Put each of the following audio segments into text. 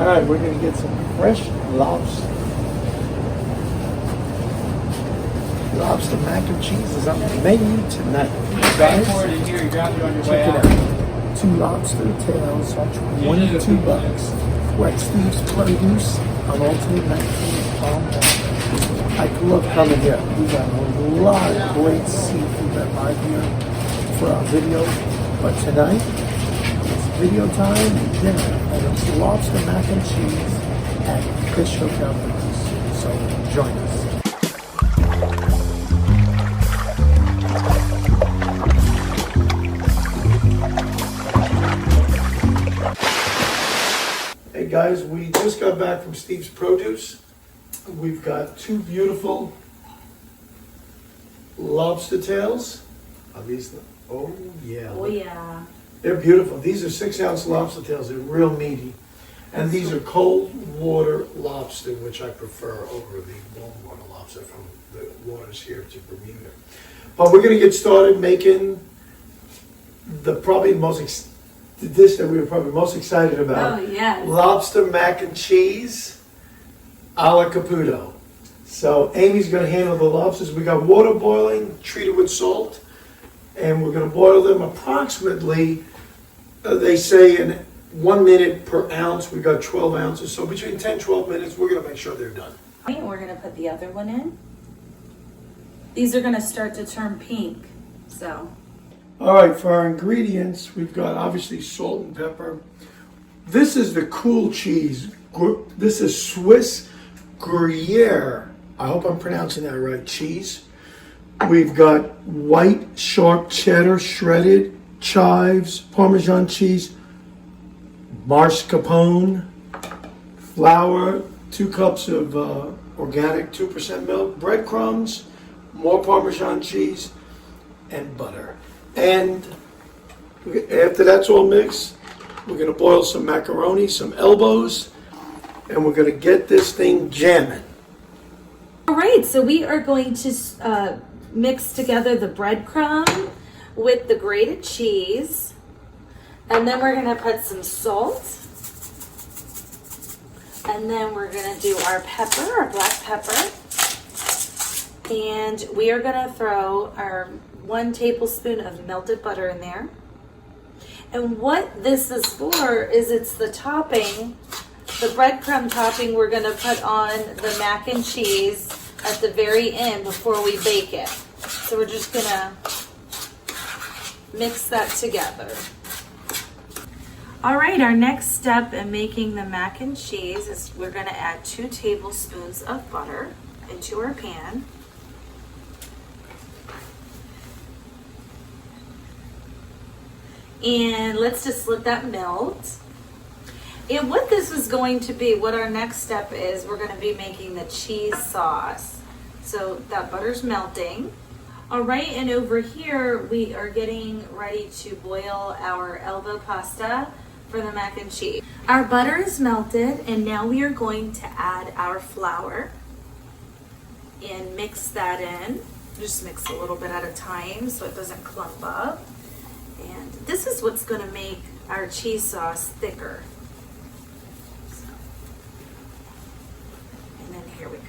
All right, we're gonna get some fresh lobster. Lobster mac and cheese is on the menu tonight. Guys, check it out. 2 lobster tails are $22. We're at Steve's Produce on Alternate 19 PARMESAN. I love coming here. We got a lot of great seafood that live here for our video. But tonight, it's video time and dinner. And it's lobster mac and cheese at Fish Hotel Produce. So join us. Hey guys, we just got back from Steve's Produce. We've got 2 beautiful lobster tails. Are these the, oh yeah. Oh yeah. They're beautiful. These are 6-ounce lobster tails. They're real meaty. And these are cold water lobster, which I prefer over the warm water lobster from the waters here to Bermuda. But we're gonna get started making the dish that we were probably most excited about. Oh, yes. Lobster mac and cheese a la Caputo. So Amy's going to handle the lobsters. We got water boiling, treated with salt, and we're going to boil them approximately, they say, in 1 minute per ounce. We got 12 ounces. So between 10 and 12 minutes, we're going to make sure they're done. We're going to put the other one in. These are going to start to turn pink, so... All right, for our ingredients, we've got obviously salt and pepper. This is the cool cheese. This is Swiss gruyere. I hope I'm pronouncing that right, cheese. We've got white sharp cheddar, shredded, chives, Parmesan cheese, mascarpone, flour, 2 cups of organic 2% milk, breadcrumbs, more Parmesan cheese, and butter. And after that's all mixed, we're going to boil some macaroni, some elbows, and we're going to get this thing jamming. All right, so we are going to mix together the breadcrumb with the grated cheese, and then we're going to put some salt, and then we're going to do our pepper, our black pepper, and we are going to throw our 1 tablespoon of melted butter in there. And what this is for is it's the topping, the breadcrumb topping we're going to put on the mac and cheese at the very end before we bake it. So we're just going to mix that together. All right, our next step in making the mac and cheese is we're going to add 2 tablespoons of butter into our pan. And let's just let that melt. And what this is going to be, what our next step is, we're going to be making the cheese sauce. So that butter's melting. All right, and over here we are getting ready to boil our elbow pasta for the mac and cheese. Our butter is melted, and now we are going to add our flour and mix that in. Just mix a little bit at a time so it doesn't clump up. And this is what's going to make our cheese sauce thicker. So, and then here we go.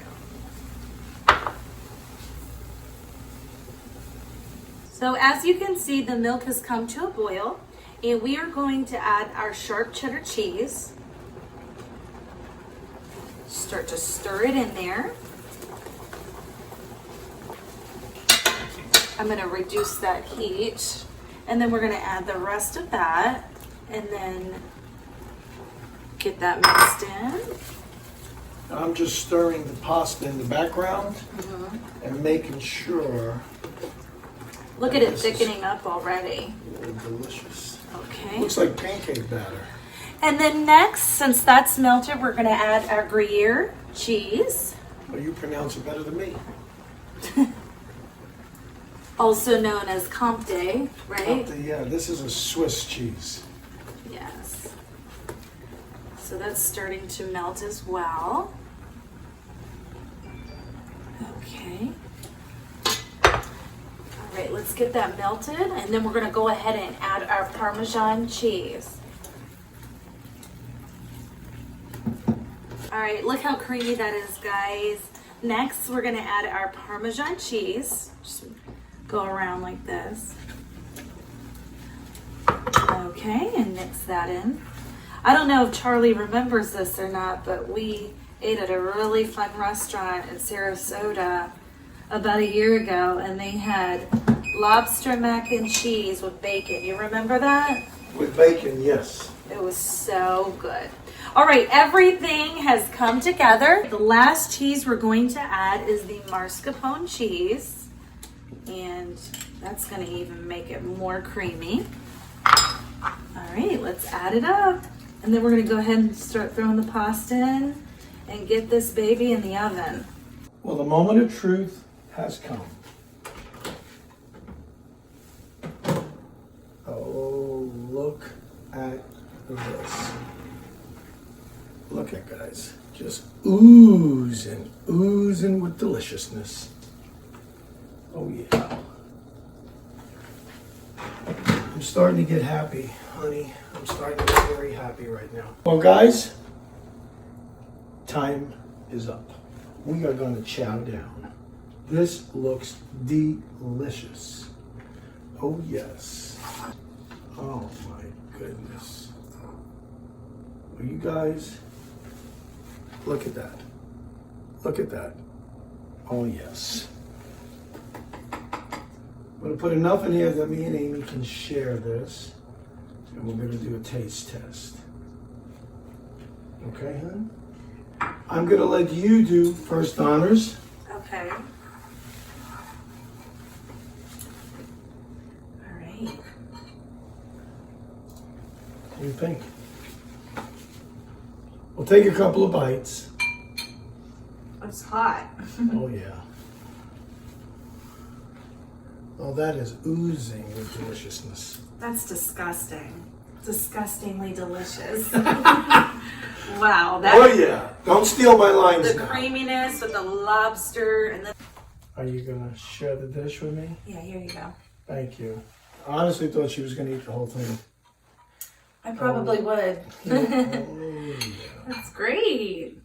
So as you can see, the milk has come to a boil, and we are going to add our sharp cheddar cheese. Start to stir it in there. I'm going to reduce that heat. And then we're going to add the rest of that and then get that mixed in. I'm just stirring the pasta in the background and making sure. Look at it thickening up already. Delicious. Okay. Looks like pancake batter. And then next, since that's melted, we're going to add our gruyere cheese. Well, you pronounce it better than me. Also known as Comte, right? Comte, yeah, this is a Swiss cheese. Yes. So that's starting to melt as well. Okay. All right, let's get that melted, and then we're going to go ahead and add our Parmesan cheese. All right, look how creamy that is, guys. Next, we're gonna add our Parmesan cheese. Just go around like this. Okay, and mix that in. I don't know if Charlie remembers this or not, but we ate at a really fun restaurant in Sarasota about a year ago, and they had lobster mac and cheese with bacon. You remember that? With bacon, yes. It was so good. All right, everything has come together. The last cheese we're going to add is the mascarpone cheese, and that's gonna even make it more creamy. All right, let's add it up. And then we're gonna go ahead and start throwing the pasta in and get this baby in the oven. Well, the moment of truth has come. Oh, look at this. Look at, guys, just oozing with deliciousness. Oh yeah. I'm starting to get happy, honey. I'm starting to get very happy right now. Well, guys, time is up. We are going to chow down. This looks delicious. Oh yes. Oh my goodness. Well, you guys, look at that. Look at that. Oh yes. I'm gonna put enough in here that me and Amy can share this. And we're gonna do a taste test. Okay, hon? I'm gonna let you do first honors. Okay. All right. What do you think? We'll take a couple of bites. It's hot. Oh yeah. Oh, that is oozing with deliciousness. That's disgusting. Disgustingly delicious. Wow. That, Oh yeah. Don't steal my lines the now. creaminess with the lobster and the... Are you gonna share the dish with me? Yeah, here you go. Thank you. I honestly thought she was gonna eat the whole thing. I probably would. Oh, yeah. That's great.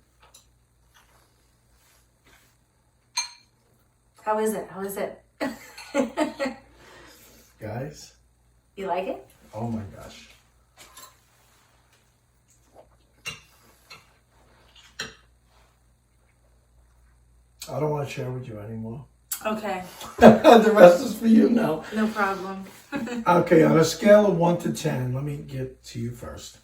How is it? How is it? Guys, You like it? oh my gosh. I don't want to share with you anymore. Okay. The rest is for you now. No problem. Okay, on a scale of 1 to 10, let me get to you first.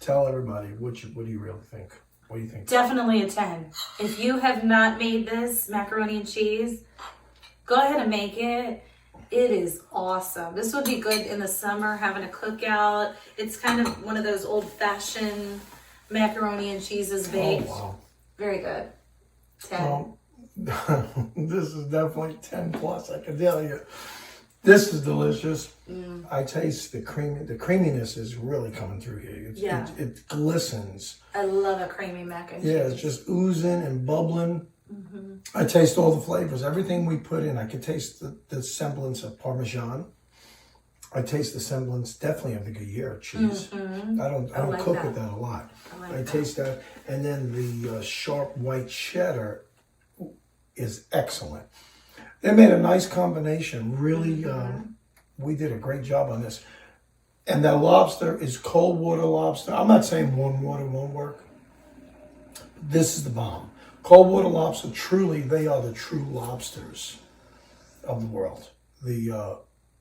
Tell everybody what do you really think? What do you think? Definitely a 10. If you have not made this macaroni and cheese, go ahead and make it. It is awesome. This would be good in the summer, having a cookout. It's kind of one of those old-fashioned macaroni and cheeses baked. Oh, wow. Very good. 10. Well, this is definitely 10 plus, I can tell you. This is delicious. I taste the cream. The creaminess is really coming through here. Yeah. It glistens. I love a creamy mac and cheese. Yeah, it's just oozing and bubbling. I taste all the flavors. Everything we put in, I can taste the semblance of Parmesan. I taste the semblance definitely of the gruyere cheese. I don't like cook that. with that a lot. I that. taste that, and then the sharp white cheddar is excellent. They made a nice combination. Really, we did a great job on this. And that lobster is cold water lobster. I'm not saying warm water won't work. This is the bomb. Cold water lobster, truly, they are the true lobsters of the world. The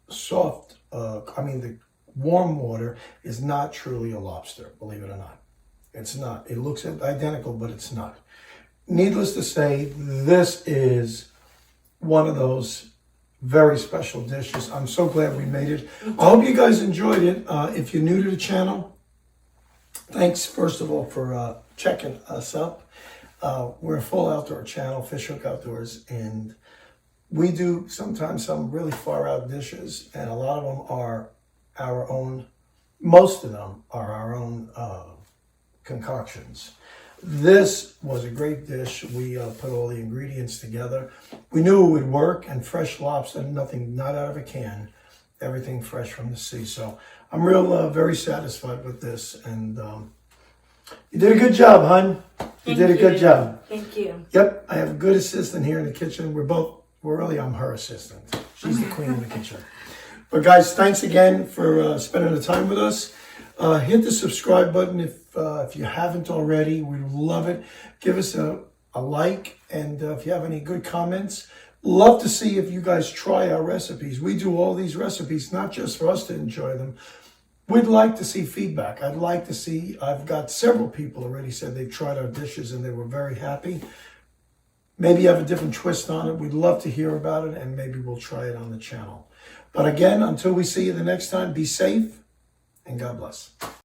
the warm water is not truly a lobster, believe it or not. It's not. It looks identical, but it's not. Needless to say, this is one of those very special dishes. I'm so glad we made it. I hope you guys enjoyed it. If you're new to the channel, thanks first of all for checking us up. We're a full outdoor channel, Fishhook Outdoors, and we do sometimes some really far out dishes, and a lot of them are our own. Most of them are our own concoctions. This was a great dish. We put all the ingredients together. We knew it would work, and fresh lobster, nothing, not out of a can, everything fresh from the sea. So I'm very satisfied with this, and You did a good job, hon. You did a good job. Thank you. Yep, I have a good assistant here in the kitchen. I'm her assistant. She's the queen of the kitchen. But guys, thanks again for spending the time with us. Hit the subscribe button if you haven't already. We love it. Give us a like, and if you have any good comments, love to see if you guys try our recipes. We do all these recipes not just for us to enjoy them. We'd like to see feedback. I've got several people already said they've tried our dishes and they were very happy. Maybe you have a different twist on it. We'd love to hear about it, and maybe we'll try it on the channel. But again, until we see you the next time, be safe and God bless.